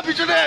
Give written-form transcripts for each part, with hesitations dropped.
पिछड़े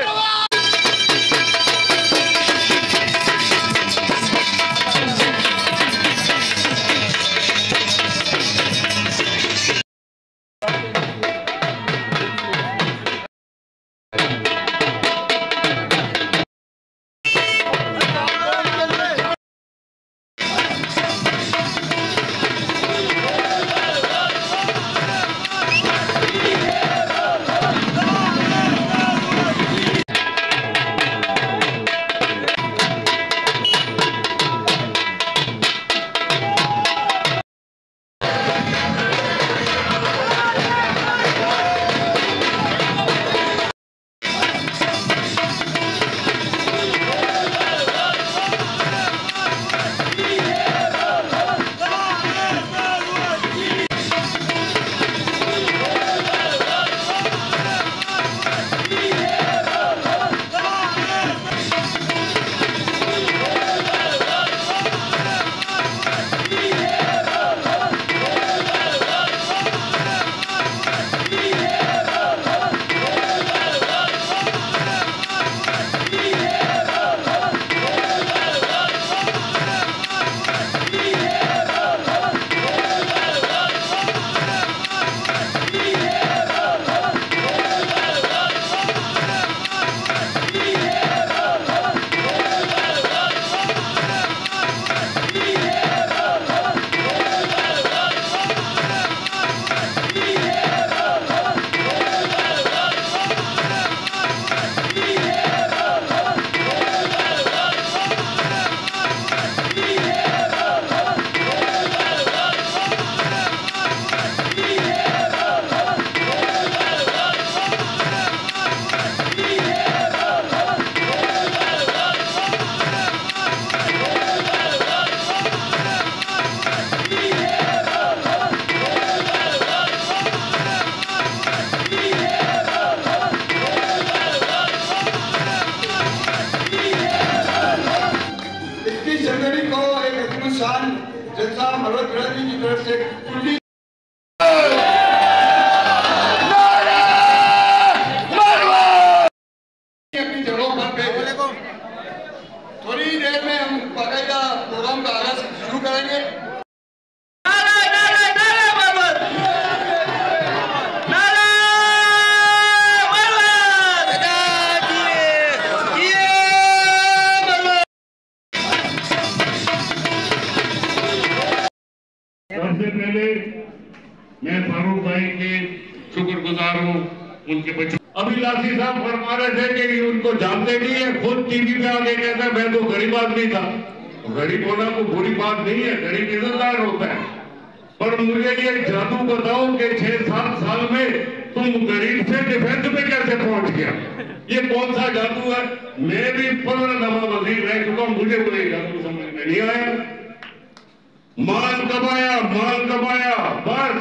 जनता हरवत रणजी की तरफ से कुल्ली अपनी जगहों पर थोड़ी देर में हम बाकायदा प्रोग्राम का आगाज शुरू करेंगे। सबसे पहले मैं फारूक भाई के शुक्रगुजार हूँ, उनके बच्चों। अभी लासी साहब फरमा रहे थे कि उनको जानते नहीं है, खुद टीवी पे आके कहता मैं तो गरीब आदमी था। गरीब होना को बुरी बात नहीं है, गरीब इज्जतदार होता है। पर मुझे ये जादू बताओ कि 6-7 साल में तुम गरीब से डिफेंस में कैसे पहुंच गया? ये कौन सा जादू है? मैं भी 15 दफा वजीर रह चुका, मुझे कोई जादू समझ में नहीं आया। माल कमाया, बस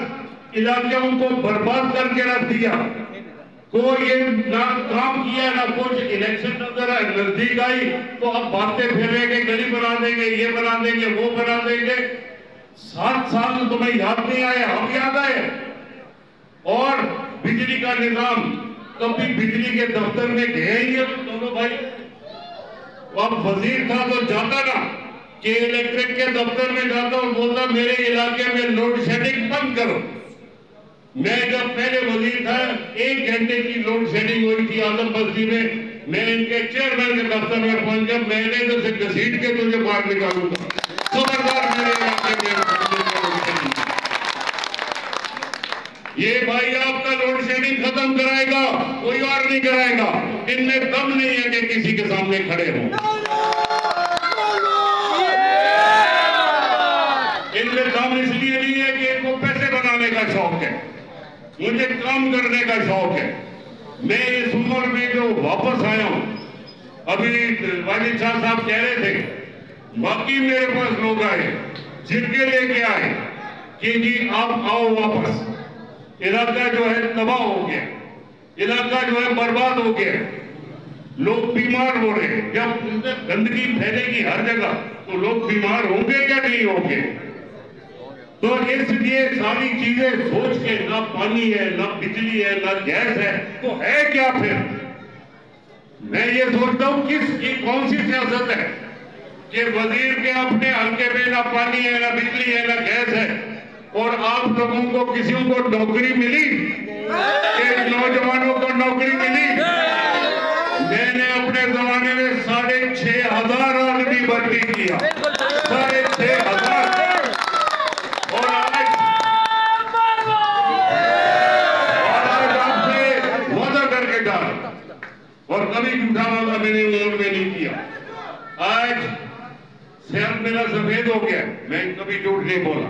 इलाकों को बर्बाद करके रख दिया। कोई ये ना काम किया ना कुछ। इलेक्शन नजर नजदीक आई तो अब बातें फैलेंगे, गली बना देंगे, ये बना देंगे, वो बना देंगे। 7 साल तुम्हें याद नहीं आए, हम याद आए। और बिजली का निजाम, कभी बिजली के दफ्तर में गए ही है दोनों भाई। अब वजीर था तो जाता ना कि इलेक्ट्रिक के दफ्तर में जाता और बोलता मेरे इलाके में लोड शेडिंग बंद करो। मैं जब पहले वजीर था 1 घंटे की लोड शेडिंग हुई थी आजम बस्ती में। मैं इनके चेयरमैन के दफ्तर में पहुंच गया, मैंने तो सिर्फ घसीट के तुझे बाहर निकालूंगा। खबरदार मेरे इलाके में। ये भाई आपका लोड शेडिंग खत्म कराएगा, कोई और नहीं कराएगा। इनमें दम नहीं है कि किसी के सामने खड़े हों। इनमें दम इसलिए नहीं है कि इनको पैसे बनाने का शौक है, मुझे काम करने का शौक है। मैं इस उम्र में जो वापस आया हूं, अभी वाजिद शाह साहब कह रहे थे, बाकी मेरे पास लोग आए जिनके लेके आए कि जी आप आओ वापस। इलाका जो है तबाह हो गया, इलाका जो है बर्बाद हो गया, लोग बीमार हो रहे हैं। जब गंदगी फैलेगी हर जगह तो लोग बीमार होंगे क्या नहीं होंगे? तो इसलिए सारी चीजें सोच के, ना पानी है, ना बिजली है, ना गैस है, तो है क्या फिर? मैं ये सोचता हूं किसकी कौन सी सियासत है कि वजीर के अपने हल्के में ना पानी है, ना बिजली है, ना गैस है, और आप लोगों को किसी को नौकरी मिली, कि नौजवानों को नौकरी मिली? मैंने अपने जमाने में 6,500 आदमी भर्ती किया, 6,500। और आज आपसे वादा करके जा रहा, और कभी झूठा वादा मैंने उम्र में नहीं किया। आज सिर मेरा सफेद हो गया, मैं कभी झूठ नहीं बोला।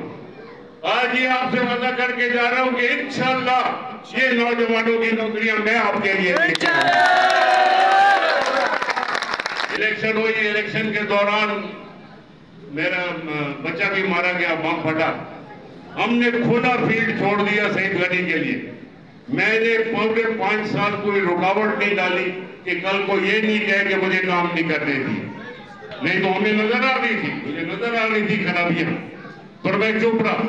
आज ये आपसे वादा करके जा रहा हूं कि इंशाअल्लाह ये नौजवानों की नौकरियां मैं आपके लिए इलेक्शन हुई, इलेक्शन के दौरान मेरा बच्चा भी मारा गया, बम फटा। हमने खुला फील्ड छोड़ दिया सईद गनी के लिए। मैंने पूरे 5 साल कोई रुकावट नहीं डाली कि कल को ये नहीं कहे कि मुझे काम नहीं करने दी, नहीं तो हमें नजर आ रही थी, मुझे नजर आ रही थी खराबियां, पर मैं चुप रहा।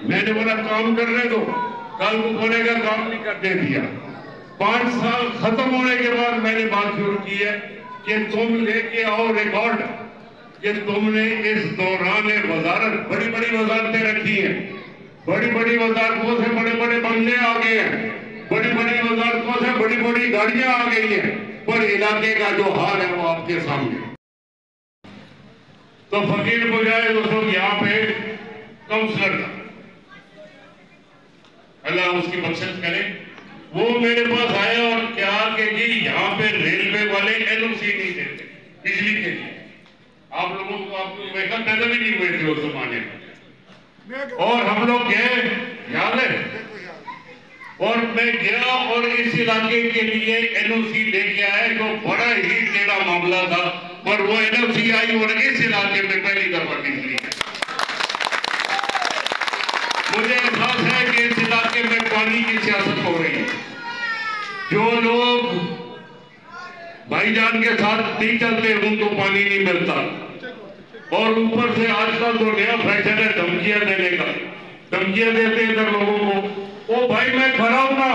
मैंने बोला काम करने दो, कल को बोलेगा काम नहीं करने दिया। 5 साल खत्म होने के बाद मैंने बात शुरू की है कि तुम लेके आओ रिकॉर्ड कि तुमने इस दौरान वजारत, बड़ी बड़ी वजारतें रखी हैं, बड़ी बड़ी वजारतों से बड़े बड़े बंगले आ गए हैं, बड़ी बड़ी वजारतों से बड़ी बड़ी गाड़ियां आ गई हैं, पर इलाके का जो हाल है वो आपके सामने। तो फकीर बुझाए दोस्तों, यहाँ पे काउंसलर था, अल्लाह उसकी बख्शिश करे, वो मेरे पास आया और क्या कि जी यहाँ पे रेलवे वाले एनओसी नहीं देते बिजली के लिए। आप लोगों को, आपको वेहिकल पैदा भी नहीं हुए थे उस जमाने में, और हम लोग गए, याद है, और मैं गया और इस इलाके के लिए एनओसी लेके आया, जो बड़ा ही टेढ़ा मामला था, पर वो एनओसी आई और इस इलाके में पहली दफा बिजली है। मुझे एहसास है कि इस इलाके में पानी की सियासत हो रही है। जो लोग भाईजान के साथ नहीं चलते उनको पानी नहीं मिलता, और ऊपर से आजकल जो नया फैशन है धमकियां देने का, धमकियां देते इधर लोगों को, ओ भाई मैं खड़ा हूं ना,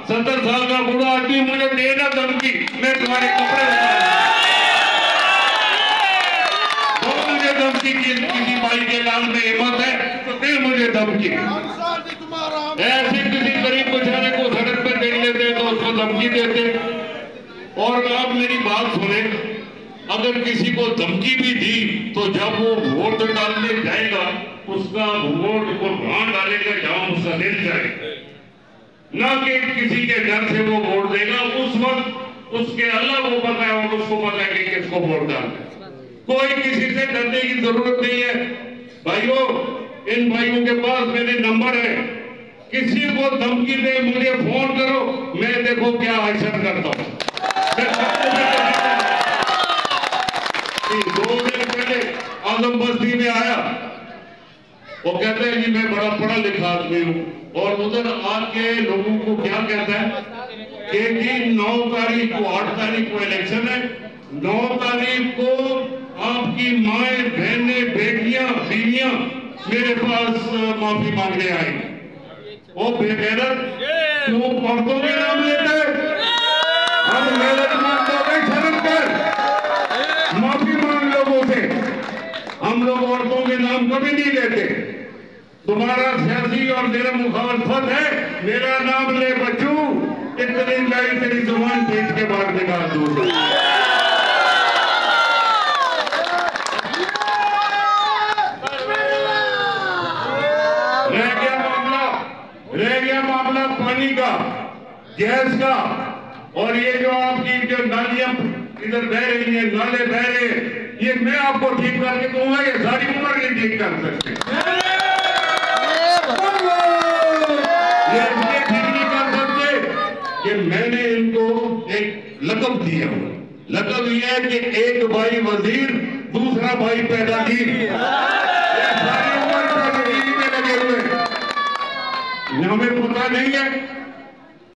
70 साल का बूढ़ा आदमी, मुझे देना धमकी, मैं तुम्हारे कपड़े मुझे धमकी की, किसी भाई के लाल में हिम्मत है तो दे मुझे धमकी। ऐसे किसी गरीब बेचारे को सड़क पर देख लेते तो उसको धमकी देते। और आप मेरी बात सुने, अगर किसी को धमकी भी दी तो जब वो वोट डालने जाएगा उसका वोट को वहां डालेगा जहां उसका दिल जाए, ना कि किसी के घर से वो वोट देगा। उस वक्त उसके अल्लाह को पता है और उसको पता है कि किसको वोट डालना है। कोई किसी से डरने की जरूरत नहीं है भाइयों। इन भाइयों के पास मेरे नंबर है, किसी को धमकी दे मुझे फोन करो, मैं देखो क्या हशर करता हूं। 2 दिन पहले आजम बस्ती में आया, वो कहते हैं कि मैं बड़ा पढ़ा लिखा आदमी हूं, और उधर आके लोगों को क्या कहता है कि 9 तारीख को, 8 तारीख को इलेक्शन है, 9 तारीख को आपकी माएं, बहनें, बेटियां, बीवियां मेरे पास माफी मांगने आएंगी। वो बेगैरत, तू औरतों के नाम लेते, हम गैरतमंदों के शर्म कर, माफी मांग लोगों से। हम लोग औरतों के नाम कभी नहीं लेते। तुम्हारा सियासी और मेरा मुखालफत है, मेरा नाम ले बच्चू, इतनी लाई तेरी जुबान पीट के बाहर निकाल दूंगा। रह गया मामला पानी का, गैस का, और ये जो आपकी जो नालियां इधर बह रही है, नाले बह रहे हैं, ये मैं आपको ठीक करके दूंगा, ये सारी उम्र नहीं ठीक कर सकते। ये इसलिए ठीक नहीं कर सकते कि मैंने इनको एक लक़ब दिया हुआ। लक़ब यह है कि एक भाई वजीर, दूसरा भाई पैदा नहीं।